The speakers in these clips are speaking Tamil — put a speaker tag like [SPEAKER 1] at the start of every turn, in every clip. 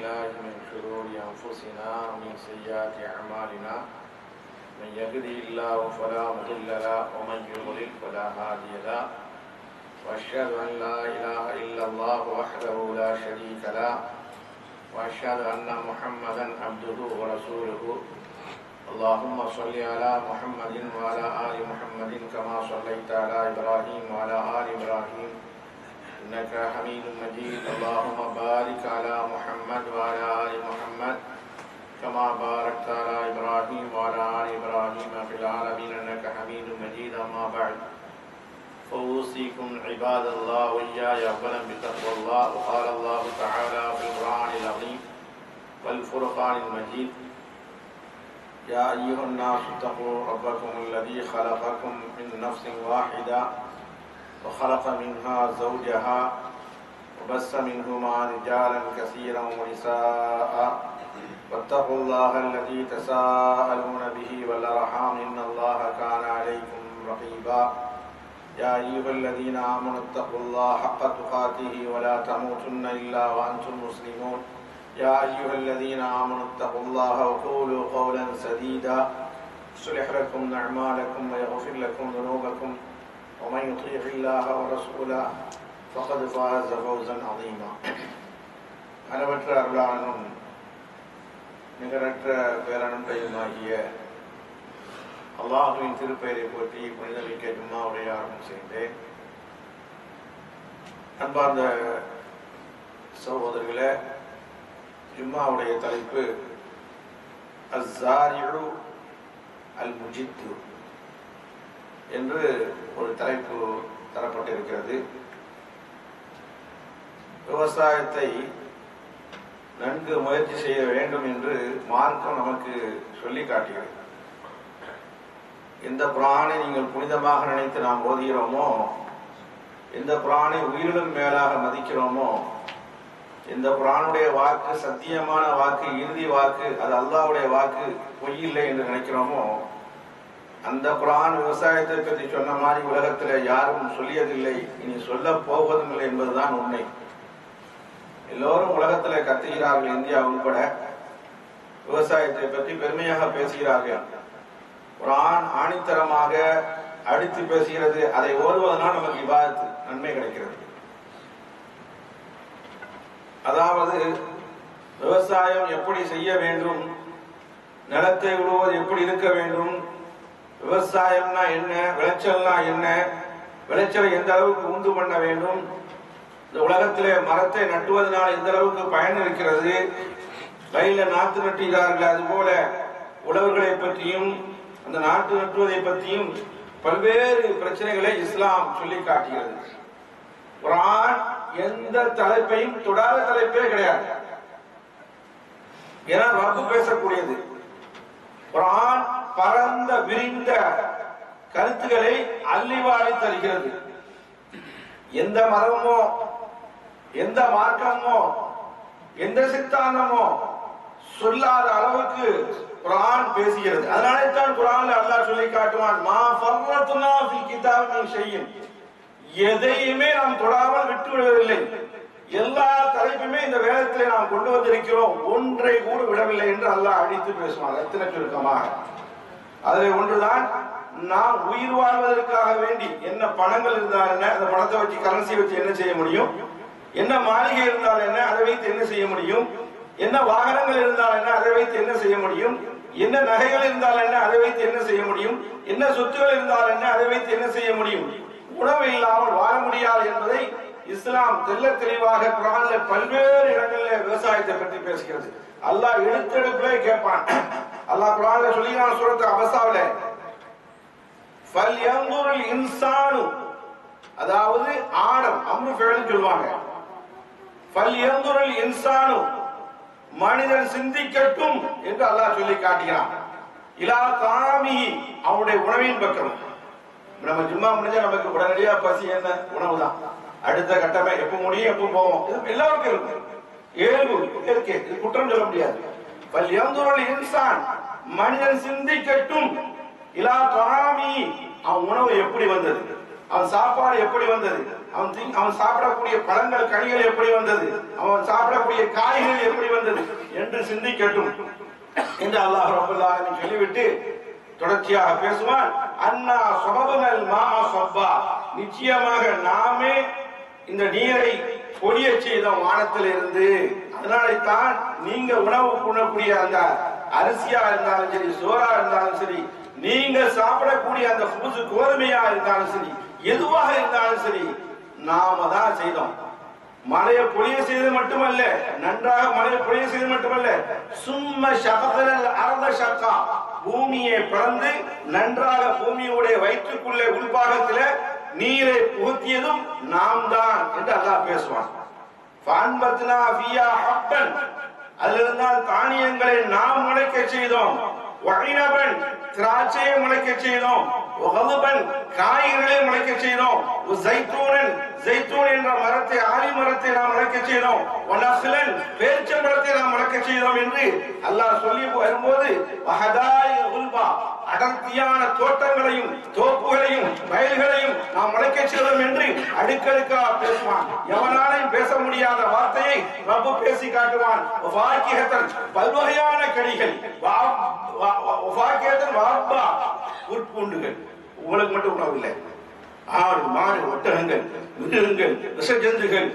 [SPEAKER 1] بالله من شرور أنفسنا ومن سيئات أعمالنا من يهده الله فلا مضل له ومن يضلل فلا هادي له وأشهد أن لا إله إلا الله وحده لا شريك له وأشهد أن محمدا عبده ورسوله اللهم صل على محمد وعلى آل محمد كما صليت على إبراهيم وعلى آل إبراهيم إنك حميد مجيد اللهم بارك على محمد وعلى آل محمد كما باركت على إبراهيم وعلى آل إبراهيم في العالمين إنك حميد مجيد أما بعد فأوصيكم عباد الله وإياي أولا بتقوى الله وقال الله تعالى في القرآن العظيم والفرقان المجيد يا أيها الناس اتقوا ربكم الذي خلقكم من نفس واحدة وخلق منها زوجها وبث منهما رجالا كثيرا ونساء واتقوا الله الذي تساءلون به والأرحام إن الله كان عليكم رقيبا يا أيها الذين آمنوا اتقوا الله حق تقاته ولا تموتن إلا وأنتم مسلمون يا أيها الذين آمنوا اتقوا الله وقولوا قولا سديدا يصلح لكم أعمالكم ويغفر لكم ذنوبكم ومن يطيع الله ورسوله فقد فاز فوزا عظيما அளவற்ற அருளாளனும் நிகரற்ற பேரன்பையுமாகிய அல்லாஹுவின் திருப்பெயரை போற்றி புனிதமிக்க ஜும்மாவுடைய ஆரம்பம் செய்தேன். அன்பார்ந்த சகோதரர்களே, ஜும்மாவுடைய தலைப்பு அஸ்ஸாரிஉ அல் முஜித்து என்று ஒரு தலைப்பு தரப்பட்டிருக்கிறது. விவசாயத்தை நன்கு முயற்சி செய்ய வேண்டும் என்று மார்க்கம் நமக்கு சொல்லி காட்டுகிறது. எந்த குர்ஆனை நீங்கள் புனிதமாக நினைத்து நாம் ஓதுகிறோமோ, எந்த குர்ஆனை உயிரிலும் மேலாக மதிக்கிறோமோ, இந்த குர்ஆனுடைய வாக்கு சத்தியமான வாக்கு, இறுதி வாக்கு, அது அல்லாஹ்வுடைய வாக்கு, பொய் இல்லை என்று நினைக்கிறோமோ, அந்த குர்ஆன் விவசாயத்தை பற்றி சொன்ன மாதிரி உலகத்தில் யாரும் சொல்லியதில்லை, இனி சொல்ல போவதும் இல்லை என்பதுதான் உண்மை. எல்லோரும் உலகத்தில் கத்துகிறார்கள், இந்தியா உட்பட விவசாயத்தை பற்றி பெருமையாக பேசுகிறார்கள். குர்ஆன் ஆணித்தரமாக அடித்து பேசுகிறது. அதை ஓதுவதனால் நமக்கு இபாதத் நன்மை கிடைக்கிறது. அதாவது விவசாயம் எப்படி செய்ய வேண்டும், நிலத்தை உழுவது எப்படி இருக்க வேண்டும், விவசாயம்னா என்ன, விளைச்சல்னா என்ன, விளைச்சலை எந்த அளவுக்கு உண்டு பண்ண வேண்டும், இந்த உலகத்திலே மரத்தை நட்டுவதனால் எந்த அளவுக்கு பயன் இருக்கிறது, வயலில் நாற்று நட்டுகிறார்கள், அதுபோல உழவர்களை பற்றியும் அந்த நாட்டு நட்டுவதை பற்றியும் பல்வேறு பிரச்சனைகளை இஸ்லாம் சொல்லி காட்டுகிறது. குர்ஆன் எந்த தலைப்பையும் தொடாத தலைப்பே கிடையாது. ஏன்னா ரப்பு பேசக்கூடியது. குர்ஆன் பரந்த விரிந்த கருத்துக்களை அள்ளிவாரி தருகிறது. எந்த மதமோ, எந்த மார்க்கமோ, எந்த சித்தாந்தமோ சொல்லாத அளவுக்கு குர்ஆன் பேசுகிறது. அதனாலே தான் குர்ஆன்ல அல்லாஹ் சொல்லி காட்டுவான், மா ஃபர்ரத்னா ஃபில் கிதாபி மின் ஷைஇன், எதையுமே நாம் தொடாமல் விட்டு விடவில்லை, எல்லா தலைப்புமே இந்த வேதத்திலே நாம் கொண்டு வந்திருக்கிறோம், ஒன்றை கூட விடவில்லை என்று அல்லாஹ் அடித்து பேசுவான். எத்தனை சுருக்கமாக. அதில் ஒன்றுதான், நாம் உயிர் வாழ்வதற்காக வேண்டி என்ன பணங்கள் இருந்தால் என்ன, அந்த பணத்தை வச்சு கரன்சி வச்சு என்ன செய்ய முடியும், என்ன மாளிகை இருந்தால் என்ன, அதை வைத்து என்ன செய்ய முடியும், என்ன வாகனங்கள் இருந்தால் என்ன, அதை வைத்து என்ன செய்ய முடியும், என்ன நகைகள் இருந்தால் என்ன, அதை வைத்து என்ன செய்ய முடியும், என்ன சொத்துகள் இருந்தால் என்ன, அதை வைத்து என்ன செய்ய முடியும், உணவு இல்லாமல் வாழ முடியாது என்பதை இஸ்லாம் தெல்ல தெளிவாக குர்ஆன்ல பல்வேறு இடங்களில் விவசாயத்தை பற்றி பேசுகிறது. அல்லாஹ் எடுத்தெடுப்பிலே கேட்பான். அல்லாஹ் குர்ஆன்ல சொல்லினான் சூரத்து அபஸாவிலே, ஃபல்யன்துருல் இன்சானு, அதாவது ஆடம் அம்ரு ஃபெயில் சொல்வாங்க, ஃபல்யன்துருல் இன்சானு, மனிதன் சிந்திக்கட்டும் என்று அல்லாஹ் சொல்லி காட்டுகிறான். இலா தாமிஹி, அவனுடைய உணவின் பக்கம். நம்ம ஜும்மா முடிஞ்சா நமக்கு உடனடியா பசி என்ன, உணவு தான். அடுத்த கட்டமே எப்ப முடியும், எப்ப போவோம், எல்லாருக்கும் இருக்கும். இயல்பு இருக்கு, இது குற்றம் சொல்ல முடியாது. ஃபல்யன்துருல் இன்சான், மனிதன் சிந்திக்கட்டும், இலா தாமிஹி, அவன் உணவு எப்படி வந்தது,
[SPEAKER 2] அவன் சாப்பாடு எப்படி வந்தது, அவன் சாப்பிடக்கூடிய பழங்கள் கனிகள் எப்படி வந்தது, அவன் சாப்பிடக்கூடிய காய்கறிகள் எப்படி வந்தது என்று சிந்திக்கட்டும் என்று அல்லாஹ் ரப்பல் ஆலமீன் சொல்லிவிட்டு தொடர்ச்சியாக பேசுவான். அன்னா சபபனல் மா சப்பா, நிச்சயமாக நாமே இந்த நீரை பொழிய செய்தோம் வானத்தில் இருந்து. அதனால்தான் நீங்க உணவு உண்ணக்கூடிய அந்த அரிசியா இருந்தாலும் சரி, சோறா இருந்தாலும் சரி, நீங்க சாப்பிடக்கூடிய அந்த புது கோதுமையா இருந்தாலும் சரி, எதுவாக இருந்தாலும் சரி, நாம தான் செய்தோம். மழையை பொழிய செய்தது மட்டுமல்ல, நன்றாக மழையை பொழிய செய்தது மட்டுமல்ல, சும்ம ஷகதல் அரத ஷக்கா, பூமியை பிளந்து நன்றாக பூமியுடைய வயிற்றுக்குள்ளே உள்பாகத்துல நீரை புகுத்தியதும் நாம் தான் என்று அல்லாஹ் பேசுவான். ஃபஅன்பத்னா ஃபியா ஹப்பன், அதிலிருந்தால் தானியங்களை நாம் முளைக்க செய்தோம். வஇனபன், திராட்சையை முளைக்க செய்தோம். வகதுபன், காய்கறிகளை முளைக்க செய்தோம். ஜைத்தூனன், ஜைத்தூன் என்ற மரத்தை, ஆலி மரத்தை நாம் முளைக்க செய்தோம். வனஹ்லன், பேரிச்சம் மரத்தை நாம் முளைக்க செய்தோம் என்று அல்லாஹ் சொல்லி வரும்போது வஹதாய் உல்பா, அடர்த்தியான தோட்டங்களையும் தோப்புகளையும் வயல்களையும் நாம் முளைக்க செய்தோம் என்று அடுக்கடுக்காக பேசுவான். எவனாலையும் பேச முடியாத வார்த்தையை ரப்பு பேசி காட்டுவான். பல்வகையான கனிகள், உட்பூண்டுகள். உங்களுக்கு மட்டும் உணவு இல்லை, ஆடு மாடு ஒட்டகங்கள் மிருகங்கள் விஷஜந்துகள்,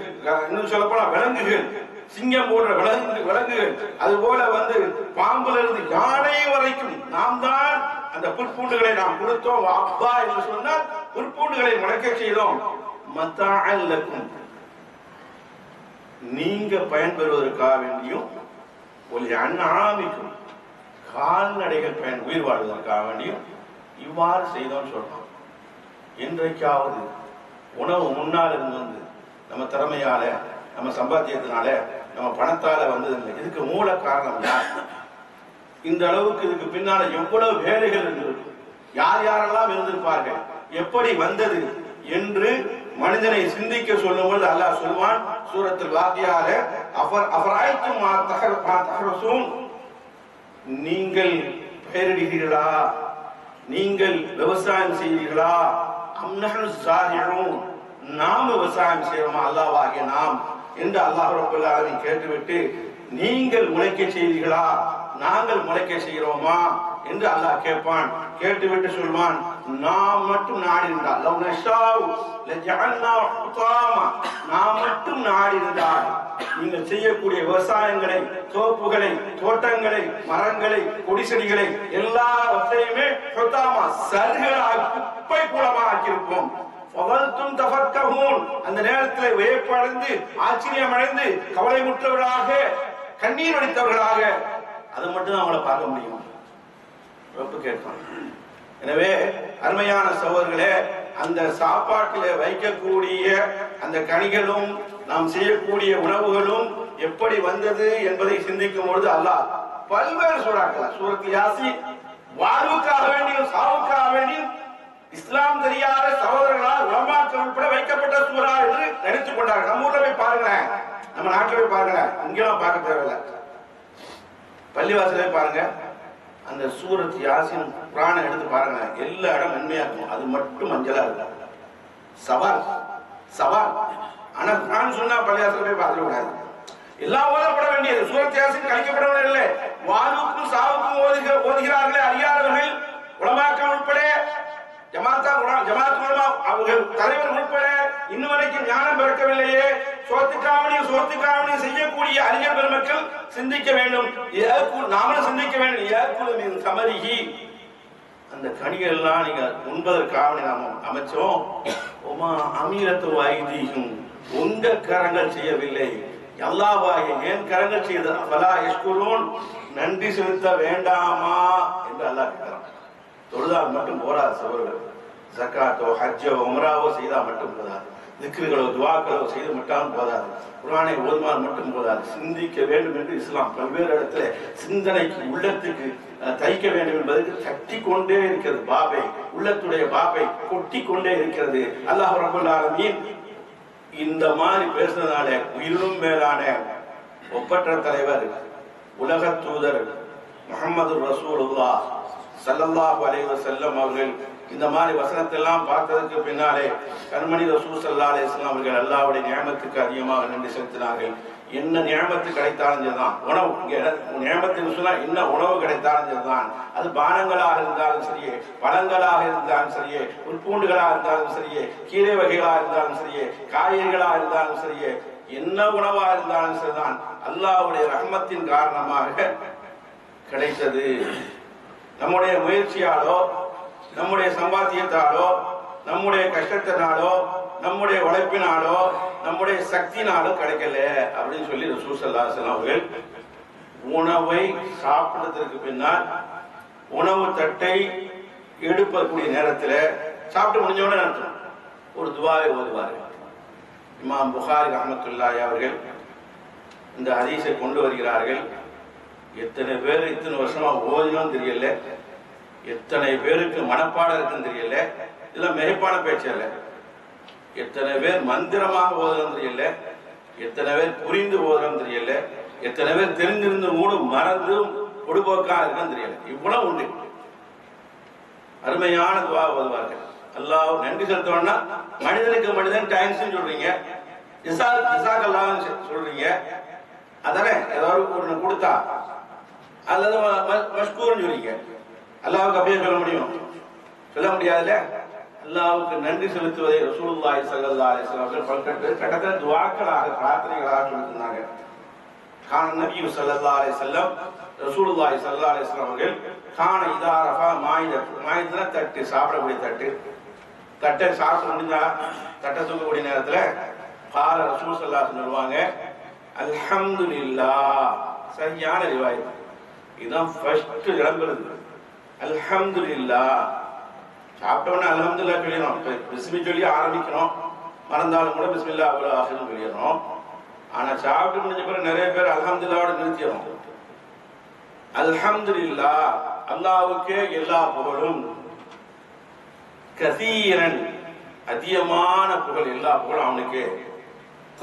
[SPEAKER 2] இன்னும் சொல்ல போனா விலங்குகள், சிங்கம் போன்ற விலங்குகள், அது போல பாம்புல இருந்து யானை வரைக்கும் நாம் தான் அந்த புற்பூண்டுகளை நாம் கொடுத்தோம். அப்பா என்று சொன்னால் புற்பூண்டுகளை முளைக்க செய்தோம். மத்தாஅல்லக்கும், நீங்க பயன்பெறுவதற்காக வேண்டியும், ஒரு அண்ணாமிக்கும் கால்நடைகள் உயிர் வாழ்வதற்காக வேண்டியும் இவ்வாறு செய்தோம் சொல்றோம். இன்றைக்காவது உணவு முன்னால் இருந்து நம்ம திறமையால, நம்ம சம்பாத்தியத்தினால, நம்ம பணத்தால வந்ததில்லை. இதுக்கு மூல காரணம் யார்? இந்த அளவுக்கு இதுக்கு பின்னால எவ்வளவு வேலைகள் இருந்திருக்கும், யார் யாரெல்லாம் இருந்திருப்பார்கள், எப்படி வந்தது என்று மனிதனை சிந்திக்க சொல்லும்போது அல்லாஹ் சொல்வான் சூரத்துல் வாக்கியால, அஃபரைத்தும் மா தஹ்ரஸூன், நீங்கள் பயிரிடுகிறீர்களா, நீங்கள் விவசாயம் செய்கிறீர்களா, அம்னஹ்னு ஸாரிஊன், நாம் விவசாயம் செய்கிறோமா, அல்லாஹ்வாகிய நாம் என்று அல்லாஹ் ரப்பல் ஆலமீன் கேட்டுவிட்டு, நீங்கள் முளைக்க செய்கிறீர்களா, நாங்கள் முளைக்க செய்கிறோமா என்று அல்லாஹ் கேட்பான். கேட்டுவிட்டு சொல்வான், நாம் மட்டும் நாடி இருந்தால், லவ் நஷாஉ லஜஅல்னா ஹுதாமா, நாம் மட்டும் நாடி இருந்தால் நீங்கள் செய்யக்கூடிய விவசாயங்களை, தோப்புகளை, தோட்டங்களை, மரங்களை, கொடி செடிகளை எல்லாவற்றையுமே ஹுதாமா, சருகளாக குப்பை கூலமாக ஆக்கியிருப்போம். அந்த நேரத்தில் வியப்படைந்து, ஆச்சரியம் அடைந்து, கவலை முற்றவர்களாக, கண்ணீர் வடித்தவர்களாக, அது மட்டும் தான் அவங்களை பார்க்க முடியும். கேட்பான். எனவே அருமையான சகோதரர்களே, அந்த சாப்பாட்டில் வைக்கக்கூடிய அந்த கனிகளும் நாம் செய்யக்கூடிய உணவுகளும் எப்படி வந்தது என்பதை சிந்திக்கும் பொழுது அல்லாஹ் பல்வேறு சூறாக்கள், சூரத்துல் யாசீன், வாழ்வுக்காக வேண்டியும் சாவுக்காக வேண்டியும் இஸ்லாம் தெரியாத சகோதரர்களால் உலமாக்கள் உட்பட வைக்கப்பட்ட சூறா என்று நினைத்துக் கொண்டார்கள். நம்ம ஊர்ல போய் பாருங்களேன், நம்ம நாட்டில் போய் பாருங்களேன், இங்கெல்லாம் பார்க்க தேவையில்லை, பள்ளிவாசலே பாருங்க, அந்த சூரத் யாசீன் குர்ஆனை எடுத்து பாருங்க, எல்லா இடம் நன்மையா இருக்கும், அது மட்டும் மஞ்சளா இருக்கும். சவால் சவால். ஆனா குர்ஆன் சொன்னா பள்ளிவாசல போய் பார்க்க கூடாது, எல்லாம் ஓதப்பட வேண்டியது. சூரத் யாசீன் கழிக்கப்படவில்லை இல்லை, வாழ்வுக்கும் சாவுக்கும் ஓதுகிறார்களே அறியாதவர்கள், உலமாக்கள் உட்பட, ஜமாத் உலமா அவர்கள் தலைவர் உட்பட இன்னும் வரைக்கும் ஞானம் பிறக்கவில்லையே, சோத்துக்காவணியும் செய்யக்கூடிய அறிஞர் பெருமக்கள் சிந்திக்க வேண்டும், நாமளும் சிந்திக்க வேண்டும். சமரிகி, அந்த கனிகள் எல்லாம் நீங்க உண்பதற்காக நாம அமைச்சோம். உமா அமீரத்து வைதீகம், உங்க கரங்கள் செய்யவில்லை, அல்லாஹ்வாகிய என் கரங்கள் செய்த ஃபலா யஷ்குரூன், நன்றி செலுத்த வேண்டாமா என்று அல்லாஹ் கேட்கிறான். தொழுதால் மட்டும் போராது சகோதரர்கள், ஜக்காத்தோ ஹஜ்ஜோ உம்ராவோ செய்தால் மட்டும் போதாது, திக்ருகளோ துவாக்களோ செய்து மட்டும் போதாது, குர்ஆனை ஓதுமால் மட்டும் போதாது, சிந்திக்க வேண்டும் என்று இஸ்லாம் பல்வேறு இடத்துல சிந்தனைக்கு, உள்ளத்துக்கு தைக்க வேண்டும் என்பதற்கு தட்டி கொண்டே இருக்கிறது. பாபை, உள்ளத்துடைய பாபை கொட்டி கொண்டே இருக்கிறது. அல்லாஹ் ரப்பல் ஆலமீன் இந்த மாதிரி பேசுறதுனால உயிரும் மேலான ஒப்பற்ற தலைவர், உலக தூதர் முஹம்மது ரசூலுல்லாஹ் ஸல்லல்லாஹு அலைஹி வஸல்லம் அவர்கள் இந்த மாதிரி வசனத்தெல்லாம் பார்த்ததுக்கு பின்னாலே கண்மணி ரசூல் ஸல்லல்லாஹு அலைஹி வஸல்லம் அவர்கள் அல்லாஹ்வுடைய நியமத்துக்கு அதிகமாக நன்றி செலுத்தினார்கள். என்ன நியமத்து கிடைத்தாலும் சரிதான், உணவு நியமத்துன்னு சொன்னா என்ன உணவு கிடைத்தாலும் சரிதான், அது பானங்களாக இருந்தாலும் சரியே, பழங்களாக இருந்தாலும் சரியே, உட்பூண்டுகளாக இருந்தாலும் சரியே, கீரை வகைகளாக இருந்தாலும் சரியே, காய்கறிகளாக இருந்தாலும் சரியே, என்ன உணவாக இருந்தாலும் சரிதான், அல்லாஹ்வுடைய ரஹ்மத்தின் காரணமாக கிடைத்தது. நம்முடைய முயற்சியாலோ, நம்முடைய சம்பாத்தியத்தாலோ, நம்முடைய கஷ்டத்தினாலோ, நம்முடைய உழைப்பினாலோ, நம்முடைய சக்தினாலோ கிடைக்கல அப்படின்னு சொல்லி ரசூல் ஸல்லல்லாஹு அலைஹி வஸல்லம் அவர்கள் உணவை சாப்பிட்டதற்கு பின்னால் உணவு தட்டை எடுக்கக்கூடிய நேரத்தில் சாப்பிட்டு முடிஞ்சோட நடத்தும் ஒரு துவாவை ஓதுவார்கள். இமாம் புகாரி ரஹ்மத்துல்லாஹி அவர்கள் இந்த ஹதீஸை கொண்டு வருகிறார்கள். எத்தனை பேர் இத்தனை வருஷமா ஓதினோம் தெரியல, எத்தனை பேருக்கு மனப்பாடம் இருக்குன்னு தெரியல, இதெல்லாம் மிகைப்பான பேச்சு அல்ல. எத்தனை பேர் மந்திரமாக ஓதுறோம் தெரியல, எத்தனை பேர் புரிந்து ஓதுறோம் தெரியல, எத்தனை பேர் தெரிஞ்சிருந்து மூணு மறந்து பொடுபோக்காக இருக்குன்னு தெரியல. இவ்வளவு உண்டு. அருமையான துவா ஓதுவார்கள். அல்லாஹ் நன்றி செலுத்தோம்னா மனிதனுக்கு மனிதன் டைம்ஸ் சொல்றீங்க, இசாக் அல்லாஹ் சொல்றீங்க, அதானே ஏதாவது ஒன்று கொடுத்தா அல்லது மஷ்கூர்னு சொல்றீங்க. அல்லாஹ்வுக்கு அப்படியே சொல்ல முடியும்? சொல்ல முடியாதுல்ல. அல்லாஹ்வுக்கு நன்றி செலுத்துவதை ரசூலுல்லாஹி ஸல்லல்லாஹு அலைஹி வஸல்லம் பல்கட்ட துஆக்களாக பிரார்த்தனைகளாக சொல்லியிருந்தாங்க. கான நபி ஸல்லல்லாஹு அலைஹி வஸல்லம் ரசூலுல்லாஹி ஸல்லல்லாஹு அலைஹி வஸல்லம் அவர்கள் கான இதா ரஃபா மாயிதா தட்டு, சாப்பிடக்கூடிய தட்டு, தட்டை சாப்பிட்டு முடிஞ்சா தட்டை தூக்கக்கூடிய நேரத்துல கால ரசூல் ஸல்லல்லாஹு அலைஹி சொல்லுவாங்க அல்ஹம்துலில்லாஹ். சரியான ரிவாயத். இதுதான் ஃபர்ஸ்ட் இடம்பெறுது. அல்ஹம்துலில்லாஹ். சாப்பிட்டோன்னே அல்ஹம்துலில்லாஹ் சொல்லிடணும். பிஸ்மி சொல்லி ஆரம்பிக்கணும், மறந்தாலும் கூட பிஸ்மில்லாஹ் அவ்வளோ ஆகிரும் சொல்லிடணும். ஆனா சாப்பிட்டு முடிஞ்ச பிறகு நிறைய பேர் அல்ஹம்துலில்லாஹோட நிறுத்திடணும். அல்ஹம்துலில்லாஹ், அல்லாஹ்வுக்கே எல்லா புகழும், கசீரன் அதிகமான புகழ், எல்லா புகழும் அவனுக்கு,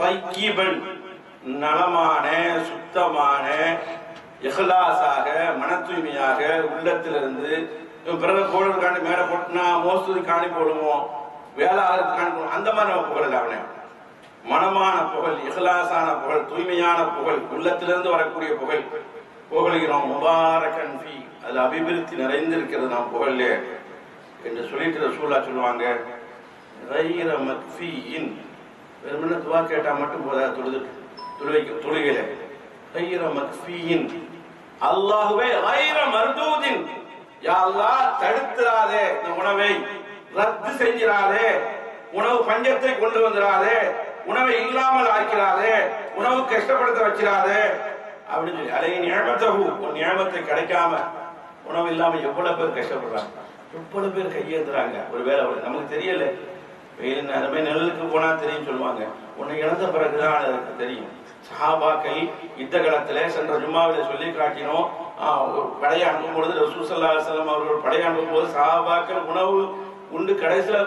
[SPEAKER 2] தையிபன் நலமான சுத்தமான, இஹ்லாஸாக மன தூய்மையாக உள்ளத்திலிருந்து. பிறகு போடுறதுக்காண்டி மேலே போட்டுனா மோசடி காணி போடுவோம், வேலை ஆகிறதுக்கு காணி போடுவோம், அந்த மாதிரி நம்ம புகழ் அவனை. மனமான புகழ், இஹ்லாஸான புகழ், தூய்மையான புகழ், உள்ளத்திலிருந்து வரக்கூடிய புகழ் புகழ்கிறோம். முபாரக்கன் ஃபீ, அது அபிவிருத்தி நிறைந்திருக்கிறது நாம் புகழ்ல என்று சொல்லிட்டு ரசூலுல்லாஹ் சொல்லுவாங்க கைர மக்ஃபீயின். வெறுமனே துவா கேட்டா மட்டும் போதா, தொழுகையில கைர மக்ஃபீயின், அல்லாஹ்வே கைர மர்தூதின், யா அல்லாஹ் தடுத்துறாதே, இந்த உணவை ரத்து செஞ்சிராதே, உணவு பஞ்சத்தை கொண்டு வந்துடாதே, உணவை இல்லாமல் ஆக்கிறாதே, உணவு கஷ்டப்படுத்த வச்சிடாதே அப்படின்னு சொல்லி. அதை நியமத்தகு, ஒரு நியமத்தை கிடைக்காம உணவு இல்லாம எவ்வளவு பேர் கஷ்டப்படுறாங்க, எவ்வளவு பேர் கையேந்துறாங்க. ஒரு வேலை நமக்கு தெரியல, வெயில் நேரமே நெல்லுக்கு போனா தெரியும் சொல்லுவாங்க, உன்னை இழந்த பிறகுதான் அதுக்கு தெரியும். சஹாபாக்கள் யுத்த காலத்திலே சென்ற ஜும்மாவில சொல்லி காட்டினோம். படையை அனுப்பும் பொழுது ரசூல் ஸல்லல்லாஹு அலைஹி வஸல்லம் அவர்கள் படையை அனுப்பும் போது சஹாபாக்கள் உணவு உண்டு கடைசியில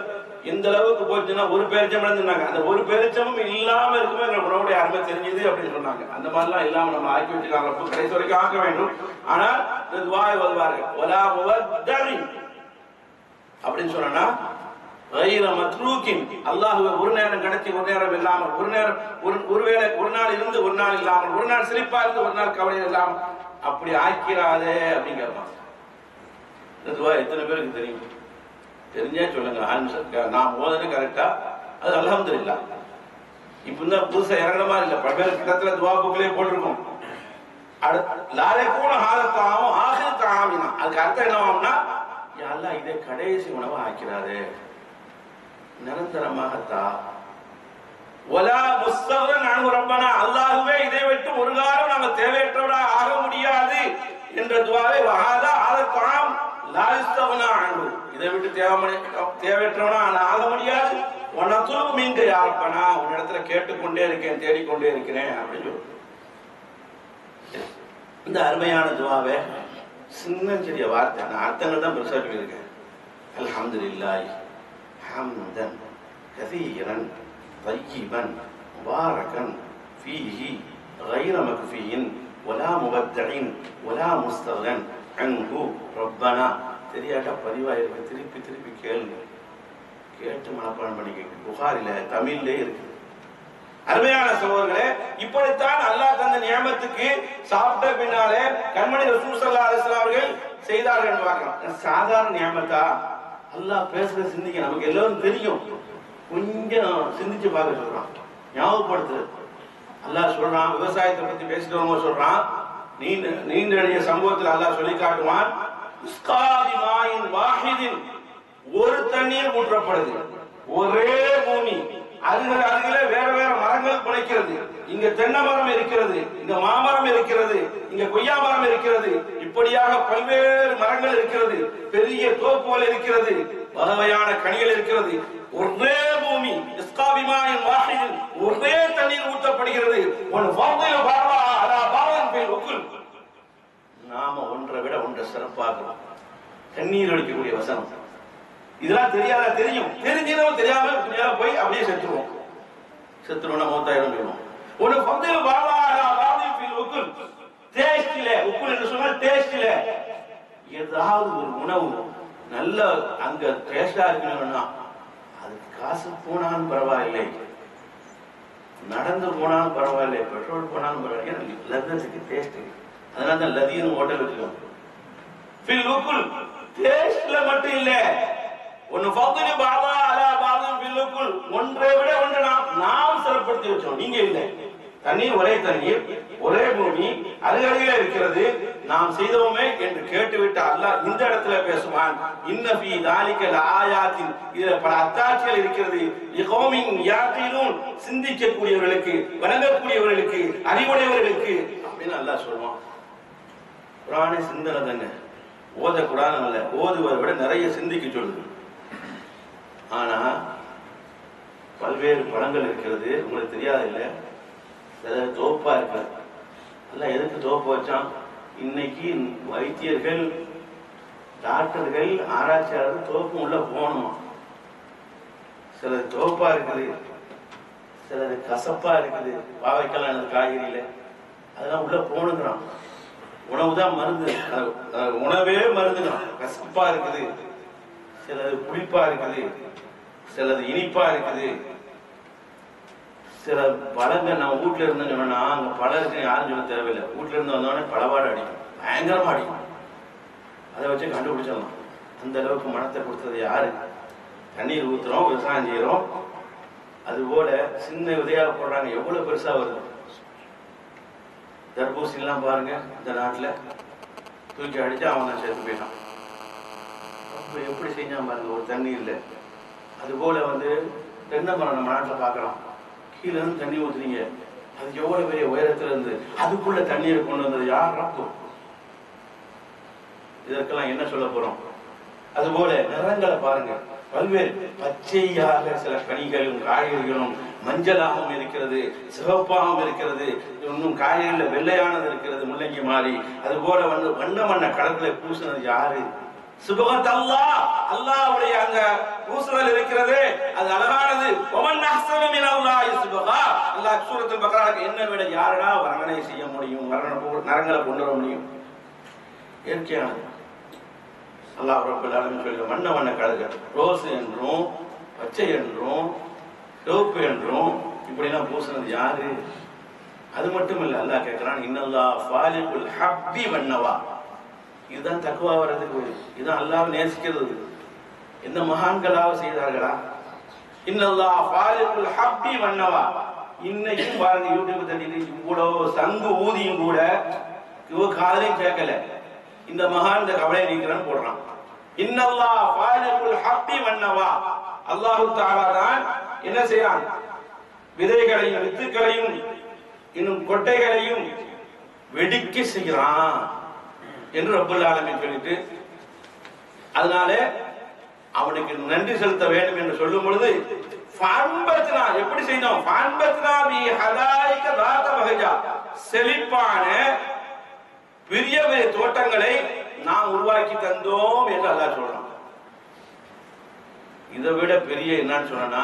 [SPEAKER 2] எந்த அளவுக்கு போச்சுன்னா ஒரு பேரிச்சம் இருந்தாங்க. அந்த ஒரு பேரிச்சமும் இல்லாம இருக்குமே எங்க உணவுடைய அருமை தெரிஞ்சது அப்படின்னு சொன்னாங்க. அந்த மாதிரிலாம் இல்லாம நம்ம ஆக்கி வச்சுக்காங்க, கடைசி வரைக்கும் ஆக்க வேண்டும். ஆனால் இந்த துஆவை ஓதுவார்கள், வலா முவத்தரி அப்படின்னு சொன்னா கைர மத்ரூகின், அல்லாஹ்வை ஒரு நேரம் கிடைச்சி ஒரு நேரம் இல்லாமல், ஒரு நேரம் ஒருவேளை ஒரு நாள் இருந்து ஒரு நாள் இல்லாமல், ஒரு நாள் சிரிப்பா இருந்து ஒரு நாள் கவலை இல்லாமல் அப்படி ஆக்கிறாதே அப்படின்னு கேட்பாங்க. இந்த துஆ எத்தனை பேருக்கு தெரியும்? தெரிஞ்சே சொல்லுங்க. ஆன்சர் நான் ஓதுனது கரெக்டா? அது அல்ஹம்துலில்லாஹ். இப்ப இந்த புதுசா இறங்குற மாதிரி இல்ல, பல்வேறு கிட்டத்துல துஆ புக்லயே போட்டிருக்கோம். லாலைக்கூட ஹாலத்தாவும் ஆகிரத்தாவினா, அதுக்கு அர்த்தம் என்னவாம்னா, யா அல்லாஹ் இதை கடைசி உணவு ஆக்கிறாரு, நிரந்தரமாகத்தா. வலா முஸ்தகன் அன்ஹு ரப்பனா, அல்லாஹ்வே இதை விட்டு ஒரு காலம் நாம தேவையற்றவராக ஆக முடியாது என்ற துஆவை வஹாதா ஆலத்தாம் லா யஸ்தகனா அன்ஹு, இதை விட்டு தேவையற்றவனா ஆக முடியாது. வனதுலு மின்க யா ரப்பனா, உன்னிடத்துல கேட்டுக்கொண்டே இருக்கேன், தேடிக்கொண்டே இருக்கிறேன் அப்படின்னு சொல்லு. இந்த அருமையான துஆவை சின்ன சிறிய வார்த்தை, நான் அர்த்தங்கள் தான் பெருசா சொல்லியிருக்கேன். அல்ஹம்துலில்லாஹி ஹம்தன் கஸீரன் طيبا مباركا فيه غير مكفي ولا مبدع ولا مستغنى عنه ربنا தெரியாட்டா பதிவாயிருக்கு, திருப்பி திருப்பி கேளுங்க, கேட்டு மனப்பாடம் பண்ணிக்க. புகாரில தமிழ்லே இருக்கு. அருமையான சகோதரர்களே, இப்படித்தான் அல்லாஹ் தந்த நியமத்துக்கு சாப்பிட்ட பின்னாலே கண்மணி ரசூல் ஸல்லல்லாஹு அலைஹி வஸல்லம் அவர்கள் செய்தார்கள் பார்க்கலாம். சாதாரண நியமத்தா? அல்லாஹ் பேசுற சிந்திக்க நமக்கு எல்லாரும் தெரியும், கொஞ்சம் சிந்திச்சு பார்க்க சொல்றான், ஞாபகப்படுத்து. அல்லாஹ் சொல்றான், விவசாயத்தை பத்தி பேசிட்டு வரும்போது சொல்றான், நீண்ட சம்பவத்தில் அல்லாஹ் சொல்லி காட்டுவான், ஒரு தண்ணீர் ஊற்றப்படுது, ஒரே பூமி, அருகில வேற வேற மரங்கள் பிழைக்கிறது. இங்க தென்னை மரம் இருக்கிறது, இங்க மாமரம் இருக்கிறது, இங்க கொய்யா மரம் இருக்கிறது, இப்படியாக பல்வேறு மரங்கள் இருக்கிறது, பெரிய தோப்புகள் இருக்கிறது, வகையான கனிகள் இருக்கிறது. ஒரே பூமி, ஒரே தண்ணீர் ஊற்றப்படுகிறது. நாம ஒன்றை விட ஒன்றை சிறப்பாக தண்ணீர் அளிக்கக்கூடிய வசனம். இதெல்லாம் தெரியாத, தெரியும், தெரிஞ்சிடும், தெரியாம போய் அப்படியே செத்துருவோம். செத்துருவோம்னா மௌத்தாயிரம் சொல்லுவோம். ஒரு பந்தில் டேஸ்ட்ல, உப்பு என்று சொன்னால் டேஸ்ட்ல ஏதாவது ஒரு உணவு நல்ல அங்க டேஸ்டா இருக்கணும்னா அதுக்கு காசு போனாலும் பரவாயில்லை, நடந்து போனாலும் பரவாயில்லை, பெட்ரோல் போனாலும் பரவாயில்லை, லத்தத்துக்கு டேஸ்ட். அதனால தான் லதின்னு ஹோட்டல் வச்சுக்கோங்க. டேஸ்ட்ல மட்டும் இல்ல, ஒன்னு பகுதி பாபா அலா பாபும் பில்லுக்குள், ஒன்றை விட ஒன்று நாம் சிறப்படுத்தி வச்சோம். நீங்க இல்ல, தண்ணீர் ஒரே தண்ணீர், ஒரே பூமி, அருகருகில இருக்கிறது, நாம் செய்தோமே என்று கேட்டுவிட்டு அல்லாஹ் இந்த இடத்துல பேசுவான், இன்னஃபி தாலிக லஆயாத்தின், இதுல பல அத்தாட்சிகள் இருக்கிறது, லிகௌமின் யாகிலூன், சிந்திக்கக்கூடியவர்களுக்கு, வணங்கக்கூடியவர்களுக்கு, அறிவுடையவர்களுக்கு அப்படின்னு அல்லாஹ் சொல்லுவான். குர்ஆனே சிந்தனை தாங்க, ஓத குர்ஆன் அல்ல, ஓதுவதை விட நிறைய சிந்திக்க சொல்லுது. ஆனா பல்வேறு பழங்கள் இருக்கிறது, உங்களுக்கு தெரியாது இல்ல, தோப்பா இருக்காது. எல்லாம் எதுக்கு தோப்பு வச்சான்? இன்னைக்கு வைத்தியர்கள், டாக்டர்கள், ஆராய்ச்சியாளர்கள் தோப்பு உள்ள போகணுமா? சிலது தோப்பா இருக்குது, சிலது கசப்பா இருக்குது, பாவைக்கெல்லாம் காய்கறியில அதெல்லாம் உள்ள போகணுங்கிறான். உணவுதான் மருந்து, உணவே மருந்துதான். கசப்பா இருக்குது, சிலது புளிப்பா இருக்குது, சிலது இனிப்பா இருக்குது. சில பழங்கள் நம்ம வீட்டுல இருந்தோம்னு சொன்னா, அங்க பழம் இருக்கு யாரும் சொல்ல தேவையில்லை, வீட்டுல இருந்து வந்தோடனே பழவாடு அடிக்கும், பயங்கரமா அடிக்கும். அதை வச்சு கண்டுபிடிச்சிடலாம் அந்த அளவுக்கு மனத்தை கொடுத்தது யாரு. தண்ணீர் ஊத்துறோம், விவசாயம் செய்யறோம், அது போல சின்ன விதையாக போடுறாங்க, எவ்வளவு பெருசா வருது. தர்பூசணி எல்லாம் பாருங்க, இந்த நாட்டுல தூக்கி அடிச்சு அவன் சேர்த்து போயிட்டான். எப்படி செஞ்சான் பாருங்க, ஒரு தண்ணீர்ல. அது போல தென்னை மரம் நம்ம நாட்டுல பாக்கலாம், கீழே இருந்து தண்ணி ஊத்துறீங்க, அதுக்கு எவ்வளவு பெரிய உயரத்துல இருந்து அதுக்குள்ள தண்ணீரை கொண்டு வந்தது யார்? ரப்பம். இதற்கெல்லாம் என்ன சொல்ல போறோம்? அது போல நிறங்களை பாருங்க, பல்வேறு பச்சையாக சில கனிகளும் காய்கறிகளும் மஞ்சளாகவும் இருக்கிறது, சிவப்பாகவும் இருக்கிறது, இன்னும் காய்கறிகள் வெள்ளையானது இருக்கிறது, முள்ளங்கி மாறி. அது போல வண்ண வண்ண கடற்களை பூசினது யாரு? சுபஹத் அல்லாஹ், அல்லாஹ்வுடைய அந்த பூசுதல் இருக்கிறது, அது அழகானது. வமன் அஹ்ஸனு மினல்லாஹி சுபஹா, அல்லாஹ் சூரத்துல் பக்ரால என்ன விட யாரடா வர்ணனை செய்ய முடியும், நரங்களை கொண்டு வர முடியும்? இயற்கையானது. அல்லாஹ் ரப்பல் ஆலமீன் சொல்ற வண்ண வண்ண கடற்கள், ரோஸ் என்றும் பச்சை என்றும் சிவப்பு என்றும் இப்படிலாம் பூசினது யாரு? அது மட்டும் இல்ல, அல்லாஹ் கேட்கிறான், இன்னல்லாஹ் ஃபாலிகுல் ஹப்பி வன்னவா. இதுதான் தக்குவா வர்றதுக்கு, இதுதான் அல்லாஹ் நேசிக்கிறது. எந்த மகான்களாக செய்தார்களா? இன்னல்லாஹ் ஃபாலிகுல் ஹப்பி வன்னவா. இன்னைக்கும் பாருங்க, யூடியூப் தண்ணியில் கூட சங்கு ஊதியும் கூட இவ காதலையும் கேட்கல, இந்த மகான் இந்த கவலை நீக்கிறன்னு போடுறான். இன்னல்லாஹ் ஃபாலிகுல் ஹப்பி வன்னவா. அல்லாஹ் தஆலா தான் என்ன செய்யறான்? விதைகளையும் வித்துக்களையும் இன்னும் கொட்டைகளையும் வெடிக்க செய்கிறான் என்று ரப்பல் ஆலமீன் சொல்லிட்டு, அதனால அவனுக்கு நன்றி செலுத்த வேண்டும் என்று சொல்லும் பொழுது எப்படி செய்யணும்? செழிப்பான பெரிய பெரிய தோட்டங்களை நாம் உருவாக்கி தந்தோம் என்று அல்லாஹ் சொல்றான். இதை விட பெரிய என்னன்னு சொன்னா,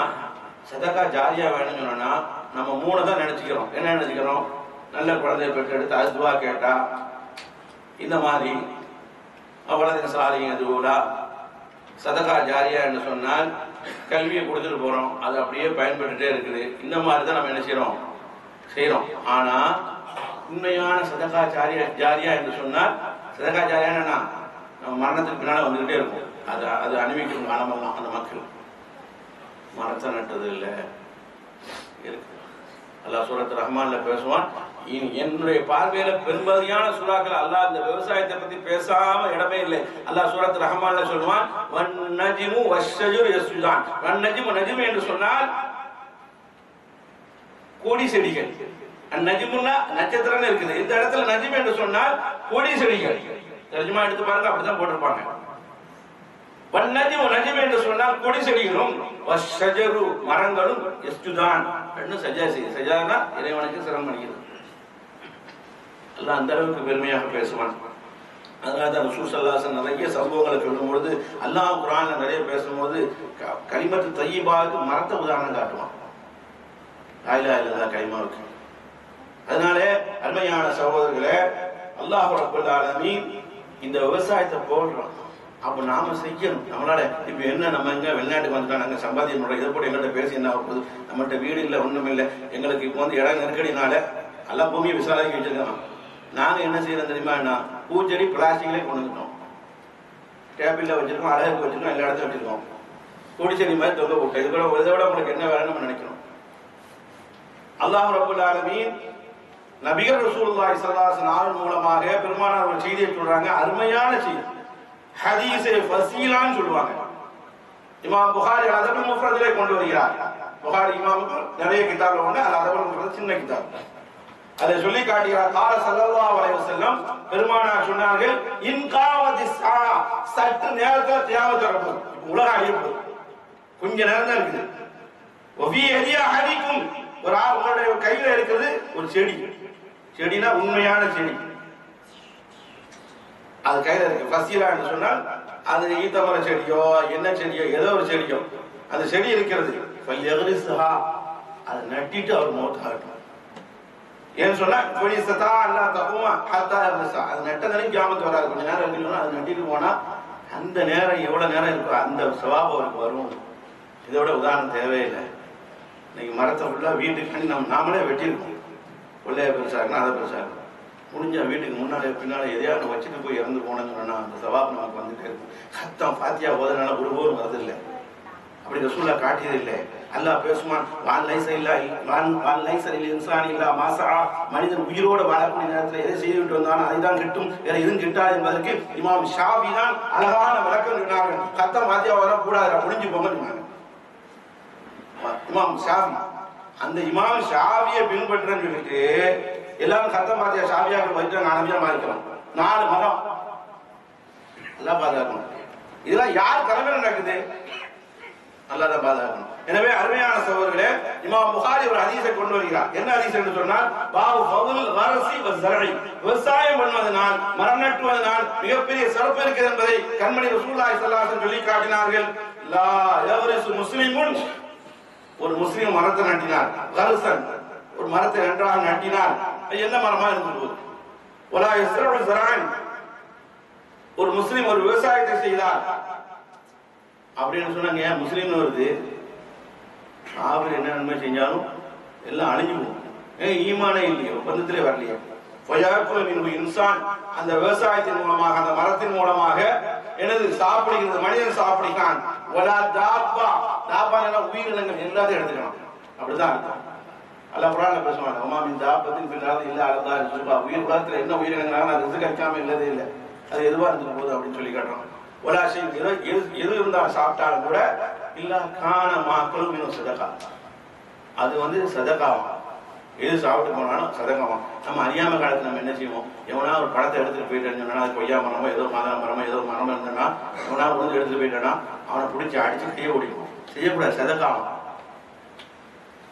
[SPEAKER 2] சதகா ஜாரியா வேணும்னு சொன்னா நம்ம மூணு தான் நினைச்சுக்கிறோம். என்ன நினைச்சுக்கிறோம்? நல்ல குழந்தைய பெற்றெடுத்து அது துவா கேட்டா, இந்த மாதிரி அவ்வளவு சாலிங்க தூளா. சதகா ஜாரியா என்று சொன்னால் கல்வியை கொடுத்துட்டு போறோம், அது அப்படியே பயன்பட்டுட்டே இருக்குது. இந்த மாதிரி தான் நம்ம என்ன செய்யறோம். ஆனா உண்மையான சதகா ஜாரியா என்று சொன்னால், சதகா ஜாரியா நம்ம மரணத்துக்கு பின்னால வந்துகிட்டே இருக்கும். அது அனுபவிக்கும் காலமெல்லாம் அந்த மக்கள் மரத்தை நட்டது இல்லை இருக்கு. அல்லாஹ் சூரத் ரஹ்மான்ல பேசுவான். என்னுடைய பார்வையில பெரும்பதியான சூறாக்கள் அல்லாஹ் இந்த விவசாயத்தை பத்தி பேசாம இடமே இல்லை. அல்லாஹ் சூரத் ரஹ்மான்ல சொல்லுவான், வன்னஜிமு வஷ்ஷஜரு யஸ்ஜுதான். நஜிமு என்று சொன்னால் கொடி செடிகள். நஜிமுன்னா நட்சத்திரம் இருக்குது. இந்த இடத்துல நஜிம் என்று சொன்னால் கொடி செடிகள். தர்ஜுமா எடுத்து பாருங்க, அப்படிதான் போட்டிருப்பாங்க. நஜிம் என்று சொன்னால் கொடி செடிகளும், வஷ்ஷஜரு மரங்களும், யஸ்ஜுதான் சஜானா இறைவனுக்கு சிரம் பண்ணிக்கிறது. அல்லாஹ் அந்த அளவுக்கு பெருமையாக பேசுவான். அதனால தான் ரசூல் ஸல்லல்லாஹு அலைஹி வஸல்லம் நிறைய சம்பவங்களை சொல்லும்போது, அல்லாஹ் குர்ஆன்ல நிறைய பேசும்போது கலிமத்து தய்யிபாவுக்கு மரத்தை உதாரணம் காட்டுவான். லா இலாஹா இல்லல்லாஹ் கலிமாவுக்கு. அதனால அருமையான சகோதரர்களே, அல்லாஹ் ரப்பல் ஆலமீன் இந்த விவசாயத்தை போடுறோம். அப்ப நாம செய்யணும். நம்மளால இப்ப என்ன, நம்ம எங்க வெளிநாட்டுக்கு வந்துட்டோம், நாங்க சம்பாதிக்க முடியும், இதை போட்டு எங்கள்கிட்ட பேசி என்ன ஆகுது, நம்மகிட்ட வீடு இல்லை, ஒண்ணும் இல்லை, எங்களுக்கு இப்போ வந்து இடம் நெருக்கடினால எல்லா பூமியை விசாலாக்கி வச்சிருக்கோம். நாங்க என்ன செய்யறோம் தெரியுமா, பூச்செடி பிளாஸ்டிக்லேயே கொண்டு வந்துட்டோம், டேபிள்ல வச்சிருக்கோம், அழகுக்கு வச்சிருக்கோம், எல்லா இடத்துல வச்சிருக்கோம், கொடிச்செடி மாதிரி தொங்க போட்டோம். இதை விட உங்களுக்கு என்ன வேலைன்னு நம்ம நினைக்கிறோம். அல்லாஹ் ரப்பல் ஆலமீன் நபிகள் ரசூலுல்லாஹி ஸல்லல்லாஹு அலைஹி வஸல்லம் மூலமாக பெருமானார் ஒரு செய்தியை சொல்றாங்க, அருமையான செய்தி. ஹதீஸே ஃபஸீலான்னு சொல்லுவாங்க. இமாம் புகாரி அதபுல் முஃப்ரதிலே கொண்டு வருகிறார். புகாரி இமாமுக்கு நிறைய கிதாபுகள் உண்டு, அது அதபுல் முஃப்ரத் சின்ன கிதாப். அதை சொல்லி காட்டுகிறார். கால ஸல்லல்லாஹு அலைஹி வஸல்லம் பெருமானார் சொன்னார்கள், இன் காமத்திஸ் ஸா, சற்று நேரத்துல கியாமத் வரப்போகுது. உலகம் அழிய போகுது, கொஞ்ச நேரம் தான் இருக்குது. வஃபி யதி அஹதிக்கும், ஒரு ஆளுடைய கையில இருக்குது ஒரு செடி. செடினா உண்மையான செடி, அது கையில இருக்கு. ஃபஸீலா என்று சொன்னால் அது ஈத்தமர செடியோ என்ன செடியோ ஏதோ ஒரு செடியோ, அந்த செடி இருக்கிறது. ஃபல்யக்ரிஸ்ஹா, அதை நட்டிட்டு அவர் மௌத்தாகட்டும். ஏன்னு சொன்னா ஃபலிஸ்தா அல்லா தகுமா ஹத்தா யர்ஸா, அது நட்டதனை கியாமத் வராது. கொஞ்ச நேரம் இருக்குன்னா அது நட்டிட்டு போனா அந்த நேரம் எவ்வளவு நேரம் இருக்கோ அந்த சவாபு அவருக்கு வரும். இதோட உதாரணம் தேவையில்லை. இன்னைக்கு மரத்தை ஃபுல்லா வீட்டுக்கு நாமளே வெட்டியிருக்கோம். பிள்ளைய பெருசா இருக்குன்னா அதை பெருசா இருக்கும். முடிஞ்சா வீட்டுக்கு முன்னாலே பின்னாலே எதையாவது வச்சுட்டு போய் இறந்து போனோம்னு சொன்னா அந்த சவாப் நமக்கு வந்துட்டே இருக்கும். கத்தம் பாத்தியா போதனால ஒரு வருது இல்லை, அப்படி ரசூலா காட்டியது இல்லை. அல்லாஹ் பேசுமான், மனிதன் உயிரோடு வாழக்கூடிய நேரத்தில் எதை செய்துவிட்டு வந்தாலும் அதை தான் கிட்டும், வேற எதுவும் கிட்டாது என்பதற்கு இமாம் ஷாஃபி தான் அழகான விளக்கம் சொன்னார்கள். கத்தம் பாத்தியா கூடாது, முடிஞ்சு போங்க. இமாம் ஷாஃபி, அந்த இமாம் ஷாஃபியை பின்பற்றுன்னு சொல்லிட்டு எல்லாரும் கத்தம் பாத்தியா ஷாஃபியாக போயிட்டு அனபியா மாறிக்கிறோம். 4 மதம் எல்லாம் பாதுகாக்கணும். இதெல்லாம் யார் தலைமையில் நடக்குது? அல்லாஹ் தான் பாதுகாக்கணும். எனவே அருமையான சகோதரர்களே, இமாம் புகாரி ஒரு ஹதீஸை கொண்டு வருகிறார். என்ன ஹதீஸ் என்று சொன்னால், பாபு ஃபதுல் வரசி வஸ்ஸரஇ, விவசாயம் பண்ணுவதனால் மரம் நட்டுவதனால் மிகப்பெரிய சிறப்பு இருக்கிறது என்பதை கண்மணி ரசூலுல்லாஹி ஸல்லல்லாஹு அலைஹி வஸல்லம் சொல்லி காட்டினார்கள். லா யக்ரிசு முஸ்லிமுன், ஒரு முஸ்லிம் மரத்தை நட்டினார், கர்சன் ஒரு மரத்தை நன்றாக நட்டினார், என்ன மரமா இருந்தது. வலா யஸ்ரஉ ஸரஅன், ஒரு முஸ்லிம் ஒரு விவசாயத்தை செய்தார் அப்படின்னு சொன்னாங்க. ஏன் முஸ்லீம்னு வருது? அவர் என்ன நன்மை செஞ்சாலும் எல்லாம் அழிஞ்சு போகும். ஈமானே இல்லையோ, பந்தத்திலே வரலையோ. இன்சான், அந்த விவசாயத்தின் மூலமாக அந்த மரத்தின் மூலமாக எனது சாப்பிடுகிறது, மனிதன் சாப்பிடுகிறான். உயிரினங்கள் எல்லாத்தையும் எடுத்துக்கலாம், அப்படிதான் அர்த்தம். அல்லாஹ் குர்ஆன்ல பேசுவாங்க, அம்மாமின் தாபத்தின் பின்னால இல்ல அலதாரி சுபா, உயிர் உலகத்துல என்ன உயிரினங்களாக அது ரிஸ்க் கிடைக்காம இல்லதே இல்லை, அது எதுவா இருந்துட்டு போகுது அப்படின்னு சொல்லி காட்டுறோம். எது இருந்தாலும் சாப்பிட்டாலும் கூட இல்ல காண மாக்களும் இன்னும் சதகா, அது வந்து சதகாவும். எது சாப்பிட்டு போனாலும் சதகாவும். நம்ம அறியாம காலத்துல நம்ம என்ன செய்வோம், எவனா ஒரு பழத்தை எடுத்துட்டு போயிட்டேன்னு சொன்னா, அது கொய்யா மரமோ ஏதோ மாதா மரமோ ஏதோ மரம் இருந்தேன்னா எவனா உணர்ந்து எடுத்துட்டு போயிட்டேன்னா அவனை பிடிச்சி அடிச்சு கைய ஓடிக்கும். செய்யக்கூடாது, சதகாவும்.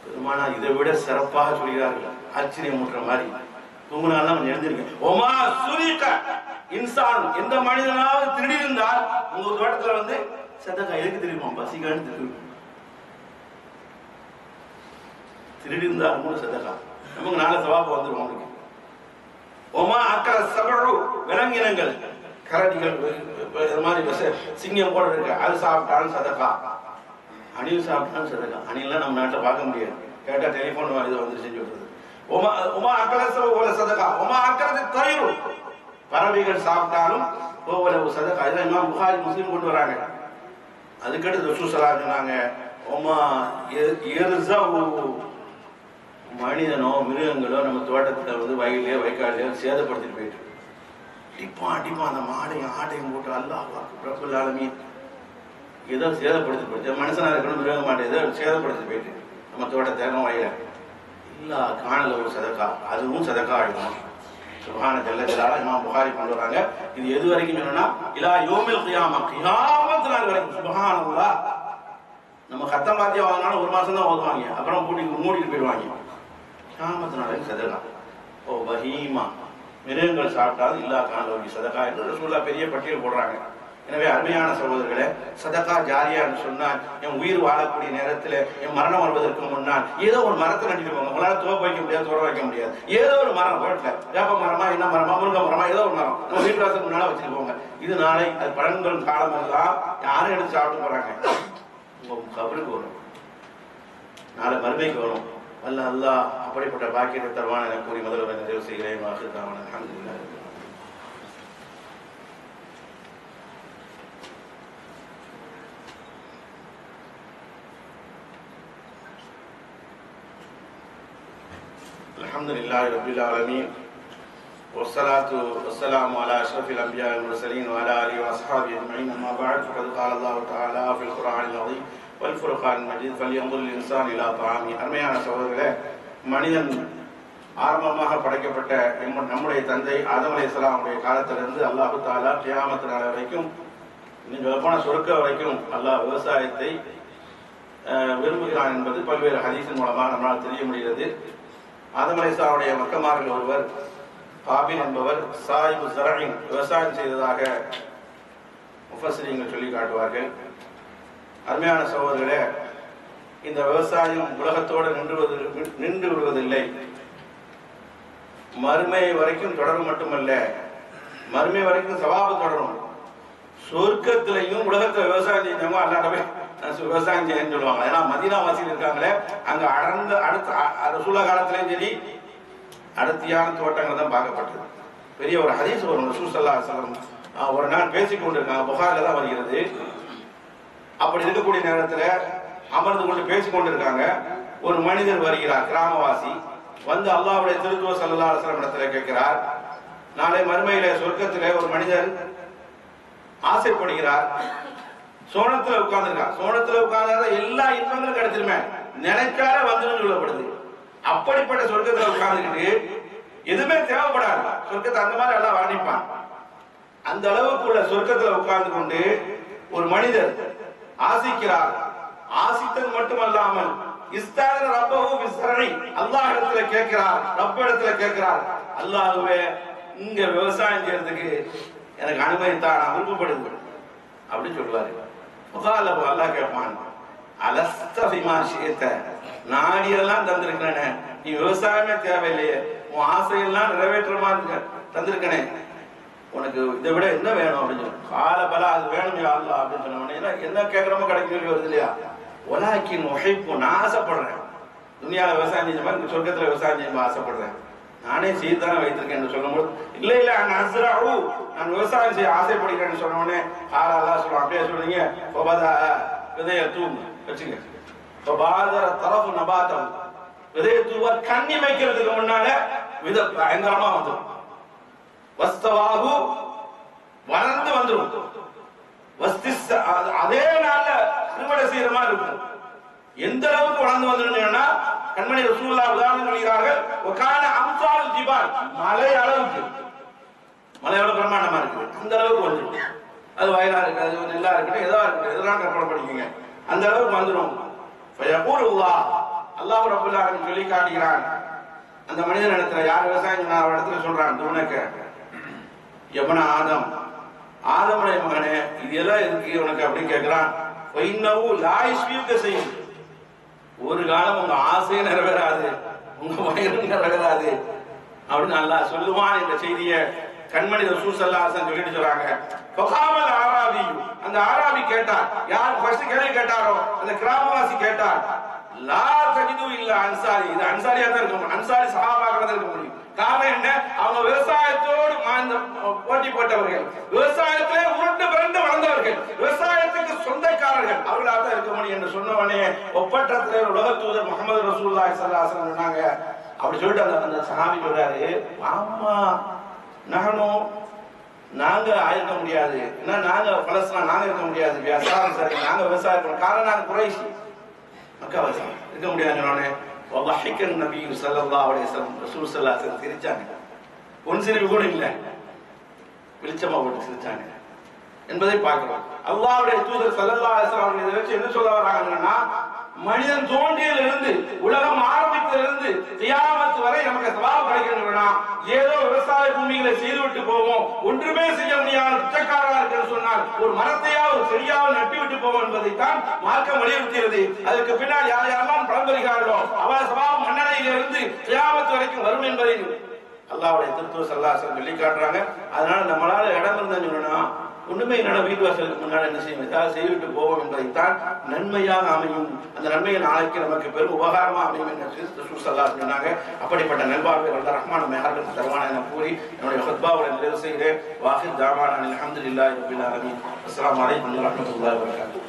[SPEAKER 2] பெருமானா இதை விட சிறப்பாக சொல்கிறார்கள், ஆச்சரியம் ஊட்டுற மாதிரி. தூங்குனாலும் அவன் எழுந்திருக்க. ஒமா சுரிக்க இன்சான், எந்த மனிதனாவது திருடி இருந்தால் உங்க தோட்டத்துல வந்து சதகா எதுக்கு தெரியுமா, பசிக்கான்னு தெரியும். திருடி இருந்தாலும் கூட சதகா நமக்கு நாளை சவாபம் வந்துடும். உங்களுக்கு ஒமா அக்கற சபரு, விலங்கினங்கள் கரடிகள் இது மாதிரி சிங்கம் போல இருக்கு, அது சாப்பிட்டாலும் சதக்கா. அணில் சாப்பிட்டாலும் சதக்கா. அணிலாம் நம்ம நாட்டில் பார்க்க முடியாது, கேட்டா டெலிஃபோன் இது வந்துருச்சு சொல்றது. உமா அக்கரச ஓல சதக்கா, உமா அக்கரது தயிரு, பறவைகள் சாப்பிட்டாலும் ஓவல சதக்கா. இதெல்லாம் இமாம் புகாரி முஸ்லீம் கொண்டு வராங்க. அதுக்கடுத்து ரசூல் ஸல்லல்லாஹு அலைஹி சொன்னாங்க, உமா எர்ஸவு, மனிதனோ மிருகங்களோ நம்ம தோட்டத்தில் வந்து வயலையோ வைக்காலையோ சேதப்படுத்திட்டு போயிட்டு அடிப்பான் அந்த மாடையும் ஆட்டையும் போட்டு அல்லாஹ் ரப்பல் ஆலமீன் ஏதோ சேதப்படுத்தி போயிட்டு, மனுஷனா இருக்கணும் மிருக மாட்டை ஏதோ சேதப்படுத்தி போயிட்டு நம்ம தோட்டத்தை வயல இல்லா காணல ஒரு சதக்கா, அதுவும் சதக்கா ஆகிடும். சுப்ஹான ஜல்ல ஜலாலுஹு இமாம் புகாரி கொண்டு வராங்க. இது எது வரைக்கும் சொன்னா இலா யௌமில் கியாமா, கியாமத் நாள் வரைக்கும். சுப்ஹானல்லாஹ். நம்ம கத்தம் பாத்தியா வாங்கினாலும் ஒரு மாசம் தான் ஓதுவாங்க, அப்புறம் மூடிட்டு போயிடுவாங்க. கியாமத் நாள் வரைக்கும் சதக்கா. ஓ பஹீமா, மிருகங்கள் சாப்பிட்டாலும் இல்லா காணல சதக்கா என்று ரசூலுல்லாஹ் பெரிய பட்டியல் போடுறாங்க. எனவே அருமையான சகோதரர்களே, சதக்கா ஜாரியா என்று சொன்னால் என் உயிர் வாழக்கூடிய நேரத்தில் என் மரணம் வருவதற்கு முன்னால் ஏதோ ஒரு மரத்தை நட்டிட்டு போங்க. உங்களால் துவப்ப வைக்க முடியாது, துற வைக்க முடியாது, ஏதோ ஒரு மரம் ரோட்டில் வேப்ப மரமா என்ன மரமா முருங்கை மரமா ஏதோ ஒரு மரம் நம்ம வீட்டு வாசல் முன்னால வச்சுட்டு போங்க. இது நாளை அது பழங்கள் காலமெல்லாம் யாரும் எடுத்து சாப்பிட்டு போறாங்க, உங்க கபருக்கு வரும், நாளை மறுமைக்கு வரும். அல்ல அல்லாஹ் அப்படிப்பட்ட பாக்கியத்தை தருவான் என கூறி முதல்வர் நிறைவு செய்கிறேன். அல்ஹம்துலில்லாஹ். அல்ஹம்துலில்லாஹி ரப்பில் ஆலமீன் வஸ்ஸலாத்து வஸ்ஸலாமு அலா அஷ்ரஃபில் அன்பியா வல் முர்ஸலீன் வ அலா ஆலிஹி வ அஸ்ஹாபிஹி அஜ்மஈன். அம்மா பஅத். ஃபகத் ஸால அல்லாஹு தஆலா ஃபில் குர்ஆனில் அஸீம் வல் ஃபுர்கானில் மஜீத் ஃபல்யன்துல் இன்சான் இலா தஆமி. அருமையான சகோதரர்களே, மனிதன் ஆரம்பமாக படைக்கப்பட்ட நம்முடைய தந்தை ஆதம் அலைஹிஸ்ஸலாமுடைய காலத்திலிருந்து அல்லாஹு தஆலா கியாமத் நாள் வரைக்கும், இன்னும் சொல்லப்போன சொர்க்க வரைக்கும் அல்லாஹ் விவசாயத்தை விரும்புகிறான் என்பது பல்வேறு ஹதீஸின் மூலமாக நம்மால் தெரிய முடிகிறது. ஆதம் அலைஹிஸ்ஸலாமுடைய மக்கமாரில் ஒருவர் காபில் என்பவர் சாயிபு ஸரஇன், விவசாயம் செய்ததாக முஃபஸ்ஸிரீன்கள் சொல்லி காட்டுவார்கள். அருமையான சகோதரர்களே, இந்த விவசாயம் உலகத்தோடு நின்று விடுவதில்லை, மறுமை வரைக்கும் தொடரும். மட்டுமல்ல, மறுமை வரைக்கும் சவாபு தொடரும். சொர்க்கத்திலையும் உலகத்துல விவசாயம் செஞ்சவங்க அல்லாடவே விவசாயம் செய்யன்னு சொல்லுவாங்க. ஏன்னா மதீனா வாசியில் இருக்காங்களே, அங்க அடுத்த ரசூலுல்லாஹ் காலத்திலையும் சரி அடர்த்தியான தோட்டங்கள் தான் பார்க்கப்பட்டது. பெரிய ஒரு ஹதீஸ் வரும், ரசூல் ஸல்லல்லாஹு அலைஹி வஸல்லம் ஒரு நாள் பேசிக்கொண்டு இருக்காங்க, புகாரில தான் வருகிறது. அப்படி இருக்கக்கூடிய நேரத்துல அமர்ந்து கொண்டு பேசிக்கொண்டு இருக்காங்க. ஒரு மனிதர் வருகிறார், கிராமவாசி வந்து அல்லாஹ்வுடைய திருத்தூதர் ஸல்லல்லாஹு அலைஹி வஸல்லம் இடத்துல கேட்கிறார், நாளை மறுமையில சொர்க்கத்திலே ஒரு மனிதர் ஆசைப்படுகிறார், சோனத்துல உட்கார்ந்துருக்கார், சோனத்துல உட்கார்ந்தா எல்லா இன்பங்களும் கிடைச்சிருமே, நினைக்காத வந்துடும் சொல்லப்படுது. அப்படிப்பட்ட சொர்க்கத்துல உட்கார்ந்துக்கிட்டு எதுவுமே தேவைப்படாது, சொர்க்கத்தை அந்த மாதிரி எல்லாம் வர்ணிப்பான். அந்த அளவுக்கு உள்ள சொர்க்கத்துல உட்கார்ந்து கொண்டு ஒரு மனிதர் ஆசிக்கிறார். ஆசித்தது மட்டுமல்லாமல் இஸ்தான ரப்பஹு பிஸ்ஸரஇ, அல்லாஹ் இடத்துல கேட்கிறார், ரப்ப இடத்துல கேட்கிறார், அல்லாஹ்வே இங்க விவசாயம் செய்யறதுக்கு எனக்கு அனுமதி தான், நான் விருப்பப்படுது அப்படின்னு சொல்லுவாரு. அல்லாஹ் கேட்பான், அலஸ்த பிமா ஷிஅத, நாடியெல்லாம் தந்திருக்கிறேனே, நீ விவசாயமே தேவையில்லையே, உன் ஆசையெல்லாம் நிறைவேற்ற மாதிரி தந்திருக்கனே, உனக்கு இதை விட என்ன வேணும் அப்படின்னு சொல்லி கால பல அது வேணும் யா அல்லாஹ் அப்படின்னு சொன்ன என்ன கேட்கறமோ கிடைக்கும் வருது இல்லையா. உலாக்கின் உழைப்பு, நான் ஆசைப்படுறேன், துனியால விவசாயம் செஞ்ச மாதிரி சொர்க்கத்துல விவசாயம் செய்ய ஆசைப்படுறேன், நானே செய்தானே வைத்திருக்கேன் சொல்லும்போது இல்ல இல்ல நான் விவசாயம் செய்ய ஆசைப்படுகிறேன்னு சொன்ன உடனே ஆளா சொல்லுவோம், அப்படியே சொல்றீங்க விதைய தூங்க வச்சுங்க, தரப்பு நபாத்தம் விதைய தூவ கண்ணி வைக்கிறதுக்கு முன்னால விதை பயங்கரமா வந்துடும், வஸ்தவாகு வளர்ந்து வந்துடும், அதே நாள்ல அறுவடை செய்யற மாதிரி இருக்கும். எந்த அளவுக்கு வளர்ந்து வந்துடுன்னா கண்மணி ரசூலுல்லாஹ் உதாரணம் சொல்கிறார்கள், வகான அம்சால் ஜிபால், மலை அளவுக்கு, மலையோட பிரமாண்டமா இருக்குது, அந்த அளவுக்கு வந்துடும். அது வயலா இருக்கு, அது நெல்லா இருக்கட்டும், எதா இருக்கட்டும், எதெல்லாம் கற்பனை பண்ணிக்கோங்க, அந்த அளவுக்கு வந்துடும். அல்லாஹ் ரப்பல் ஆலமீன் சொல்லி காட்டுகிறான் அந்த மனிதன் இடத்துல, யார் விவசாயம் இடத்துல சொல்றான், துணக்க எவன ஆதம், ஆதமுடைய மகனே இது எல்லாம் இருக்கு உனக்கு அப்படின்னு கேட்கிறான். செய்யும், ஒரு காலம் உங்க ஆசையை நிறைவேறாது, உங்க வயிறு நிறைவேறாது அப்படின்னு அல்லாஹ் சொல்லுவான். இந்த செய்தியை கண்மணி ரசூல் ஸல்லல்லாஹு அலைஹி வஸல்லம் சொல்லிட்டு சொல்றாங்க, ஃபகாமல் ஆராபி, அந்த ஆராபி கேட்டார், யார் ஃபர்ஸ்ட் கேள்வி கேட்டாரோ அந்த கிராமவாசி கேட்டார், லா தஜிது இல்ல அன்சாரி, இது அன்சாரியா தான் இருக்க முடியும், அன்சாரி சஹாபாக்களா தான் இருக்க முடியும். காரணம் என்ன? அவங்க விவசாயத்தோடு போட்டி போட்டவர்கள், விவசாயத்திலே உருண்டு பிறந்து வளர்ந்தவர்கள், விவசாயத்துக்கு சொந்தக்காரர்கள், அவர்களாக தான் இருக்க முடியும் என்று சொன்னவனே ஒப்பற்றத்திலே உலக தூதர் முகமது ரசூலுல்லாஹி ஸல்லல்லாஹு அலைஹி வஸல்லம் சொன்னாங்க. அப்படி சொல்லிட்டு அந்த சஹாபி சொல்றாரு, ஆமா நானும் நாங்க ஆயிருக்க முடியாது, ஏன்னா நாங்க பலஸ்தீன் நாங்க இருக்க முடியாது, நாங்க விவசாயம், காரணம் நாங்க குறைஷி மக்காவாசி இருக்க முடியாது. வஹிகன் நபி ஸல்லல்லாஹு அலைஹி வஸல்லம் ரசூல் ஸல்லல்லாஹு அலைஹி வஸல்லம் சிரிச்சாங்க. ஒன் சிரிப்பு கூட இல்லை, வெளிச்சமா போட்டு சிரிச்சாங்க என்பதை பார்க்கிறோம். அல்லாஹ்வுடைய தூதர் ஸல்லல்லாஹு அலைஹி வஸல்லம் இதை வச்சு என்ன சொல்ல வராங்கன்னா, மனிதன் தோன்றியிலிருந்து உலகம் ஆரம்பித்திலிருந்து கியாமத் வரை நமக்கு சவால் கிடைக்கணும்னா ஏதோ விவசாய பூமிகளை செய்துவிட்டு போவோம், ஒன்றுமே செய்ய முடியாத பிச்சைக்காரா இருக்குன்னு சொன்னால் ஒரு மரத்தையா ஒரு செடியாவது நட்டு விட்டு போவோம் என்பதைத்தான் மார்க்கம் வலியுறுத்துகிறது. அதுக்கு பின்னால் யார் யாரெல்லாம் பழம்பெறுகிறார்களோ அவர் சவால் மன்னரையிலிருந்து கியாமத் வரைக்கும் வரும் என்பதை அல்லாஹ்வுடைய தூதர் ஸல்லல்லாஹு அலைஹி வஸல்லம் சொல்லி காட்டுறாங்க. அதனால நம்மளால இடம் இருந்தான்னு சொன்னா ஒண்ணுமே என்னோட வீட்டு வாசலுக்கு முன்னாடி என்ன செய்யும், ஏதாவது செய்துவிட்டு போவோம் என்பதைத்தான் நன்மையாக அமையும். அந்த நன்மையை நாளைக்கு நமக்கு பெரும் உபகாரமா அமையும் என்று ரசூல் ஸல்லல்லாஹு அலைஹி வஸல்லம் சொன்னாங்க. அப்படிப்பட்ட நல்வாழ்வை வல்ல ரஹ்மான் நம்ம யாருக்கு தருவானா என கூறி என்னுடைய ஹுத்பாவை நிறைவு செய்கிறேன். வாஹிர் தாவானா அல்ஹம்துலில்லாஹி ரப்பில் ஆலமீன். அஸ்ஸலாமு அலைக்கும் வரஹ்மத்துல்லாஹி வபரகாத்துஹு.